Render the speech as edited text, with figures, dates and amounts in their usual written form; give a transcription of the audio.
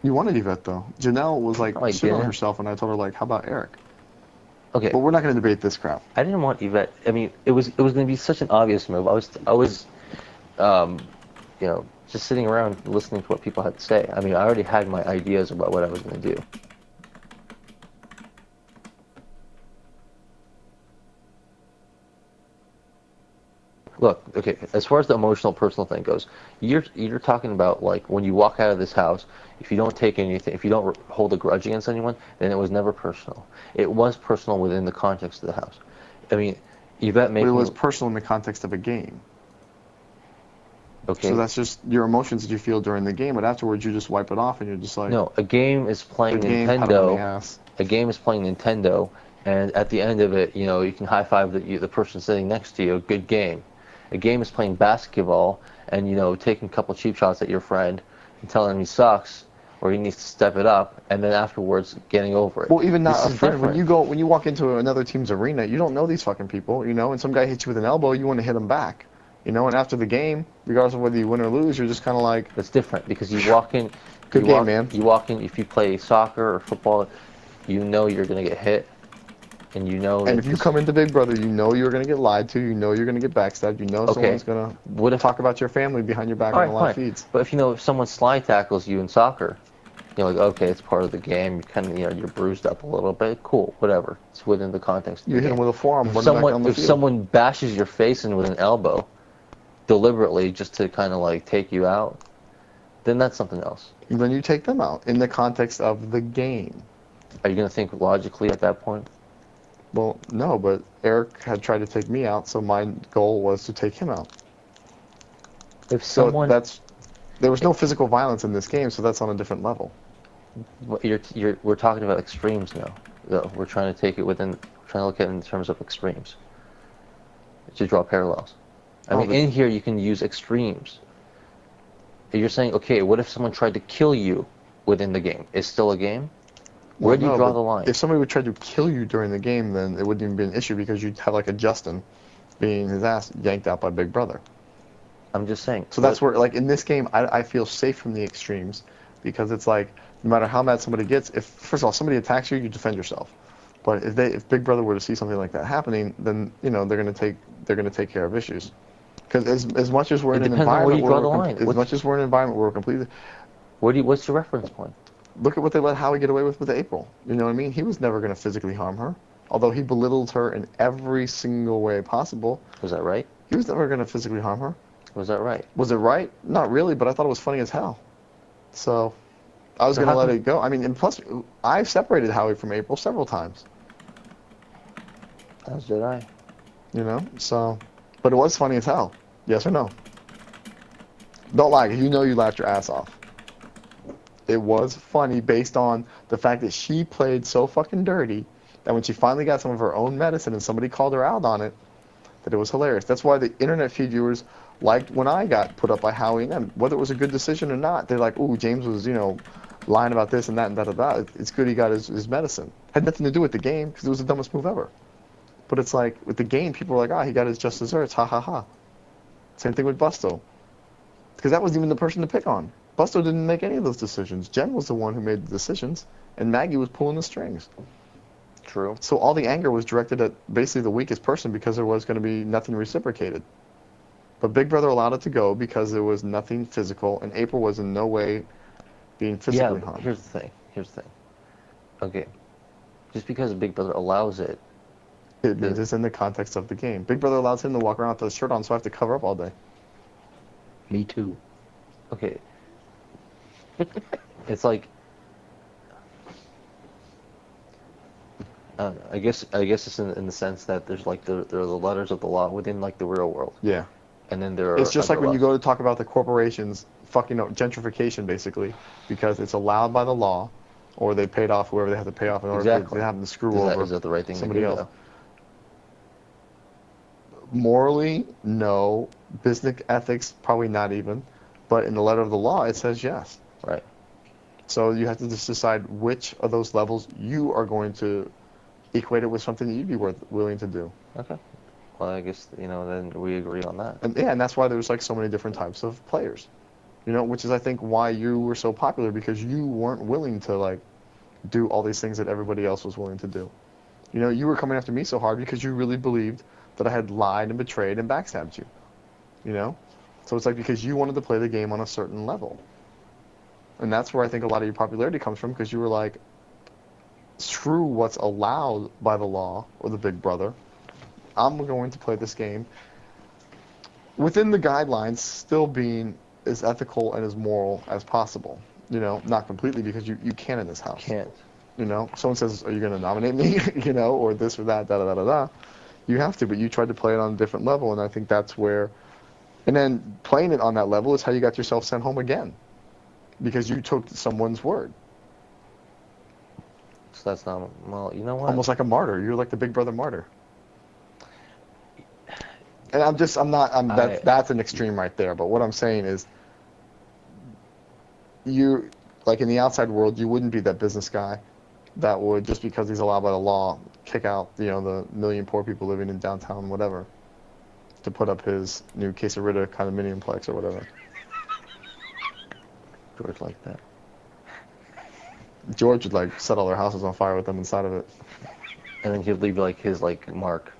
You wanted Yvette though. Janelle was like No, I shit on didn't. herself, and I told her like, how about Eric? Okay, But we're not going to debate this crap. I didn't want Yvette. I mean, it was going to be such an obvious move. I was just sitting around listening to what people had to say. I mean, I already had my ideas about what I was going to do. Look, okay, as far as the emotional personal thing goes, you're talking about like when you walk out of this house, if you don't take anything, if you don't hold a grudge against anyone, then it was never personal. It was personal within the context of the house. I mean, Yvette But it was making personal in the context of a game. So okay, that's just your emotions that you feel during the game, but afterwards you just wipe it off and you're just like, no, a game is the playing game pat him on the Nintendo. ass. A game is playing Nintendo, and at the end of it, you can high five the person sitting next to you. Good game. A game is playing basketball, and taking a couple cheap shots at your friend and telling him he sucks or he needs to step it up, and then afterwards getting over it. Well, even This not a is friend. different. When you walk into another team's arena, you don't know these fucking people, and some guy hits you with an elbow, you want to hit him back, and after the game, regardless of whether you win or lose, you're just kind of like, That's different because you walk in, good game, man. you walk in. If you play soccer or football, you know you're gonna get hit, and you know And that if you this. come into Big Brother, you know you're going to get lied to, you know you're going to get backstabbed, you know Okay, someone's going to what if talk about your family behind your back all on the right, live fine. feeds. But if someone slide tackles you in soccer, you're like, okay, it's part of the game. You kind of, you're bruised up a little bit. Cool, whatever. It's within the context of You the hit him game. with a forearm, But if run him back someone, down the if field. someone bashes your face in with an elbow deliberately just to kind of like take you out, then that's something else. Then you take them out in the context of the game. Are you going to think logically at that point? Well, no, but Eric had tried to take me out, so my goal was to take him out. If So someone, there was no physical violence in this game, so that's on a different level. we're talking about extremes now. Though. We're trying to take it within, we're trying to look at it in terms of extremes to draw parallels. I Oh, mean, in here you can use extremes. You're saying, okay, what if someone tried to kill you within the game? Is still a game? well, Where do you no, draw but the line? if somebody would try to kill you during the game, then it wouldn't even be an issue because you'd have like a Justin being his ass yanked out by Big Brother. I'm just saying, So that's what? where, like in this game, I feel safe from the extremes because it's like no matter how mad somebody gets, if first of all somebody attacks you, you defend yourself. But if Big Brother were to see something like that happening, then they're gonna take care of issues. Because as much as we're It in an depends on where environment you where draw the line. as much as we're in an environment where we're completely What's your reference point? look at what they let Howie get away with April. You know what I mean? He was never going to physically harm her, although he belittled her in every single way possible. Was that right? He was never going to physically harm her. Was that right? Was it right? Not really, but I thought it was funny as hell. So I was So going to how let come? it go. I mean, and plus, I've separated Howie from April several times. As did I. So, but it was funny as hell. Yes or no? Don't lie. You laughed your ass off. It was funny based on the fact that she played so fucking dirty that when she finally got some of her own medicine and somebody called her out on it, that it was hilarious. That's why the internet feed viewers liked when I got put up by Howie and them. Whether it was a good decision or not, they're like, ooh, James was, lying about this and that and da da da. It's good he got his medicine. Had nothing to do with the game because it was the dumbest move ever. But it's like, with the game, people were like, he got his just desserts, ha ha ha. Same thing with Busto. Because that wasn't even the person to pick on. Busto didn't make any of those decisions. Jen was the one who made the decisions, and Maggie was pulling the strings. True. So all the anger was directed at basically the weakest person because there was going to be nothing reciprocated. But Big Brother allowed it to go because there was nothing physical, and April was in no way being Yeah, physically but harmed. here's the thing. Here's the thing. Okay, just because Big Brother allows it, It means the it's in the context of the game. Big Brother allows him to walk around with his shirt on, so I have to cover up all day. Me too. okay, it's like I guess it's in the sense that there's like there are the letters of the law within like the real world, Yeah. and then there It's are just like other when you laws. go to talk about the corporations fucking up gentrification, basically, because it's allowed by the law, or they paid off whoever they have to pay off in order for Exactly. to have them to screw Is that over is that the right thing to somebody do else. though? Morally, no. Business ethics, probably not even. But in the letter of the law, it says yes. Right. So you have to just decide which of those levels you are going to equate it with something that you'd be willing to do. Okay. Well, I guess then we agree on that. And yeah, and that's why there's like so many different types of players. You know, which is I think why you were so popular because you weren't willing to like do all these things that everybody else was willing to do. You know, you were coming after me so hard because you really believed that I had lied and betrayed and backstabbed you. You know? So it's like because you wanted to play the game on a certain level. And that's where I think a lot of your popularity comes from because you were like, screw what's allowed by the law or the big brother. I'm going to play this game within the guidelines, still being as ethical and as moral as possible. You know, not completely because you can't in this house. Can't. You know, someone says, "Are you going to nominate me?" You know, or this or that, da da da da da. You have to, but you tried to play it on a different level, and I think that's where. And then playing it on that level is how you got yourself sent home again, because you took someone's word. So that's not, well, you know what? Almost like a martyr. You're like the Big Brother martyr. And that's an extreme right there. But what I'm saying is, you, like in the outside world, you wouldn't be that business guy that would, just because he's allowed by the law, kick out, you know, the million poor people living in downtown, whatever, to put up his new Quesarita condominiumplex or whatever. George like that. George would like set all their houses on fire with them inside of it. And then he'd leave like his like mark.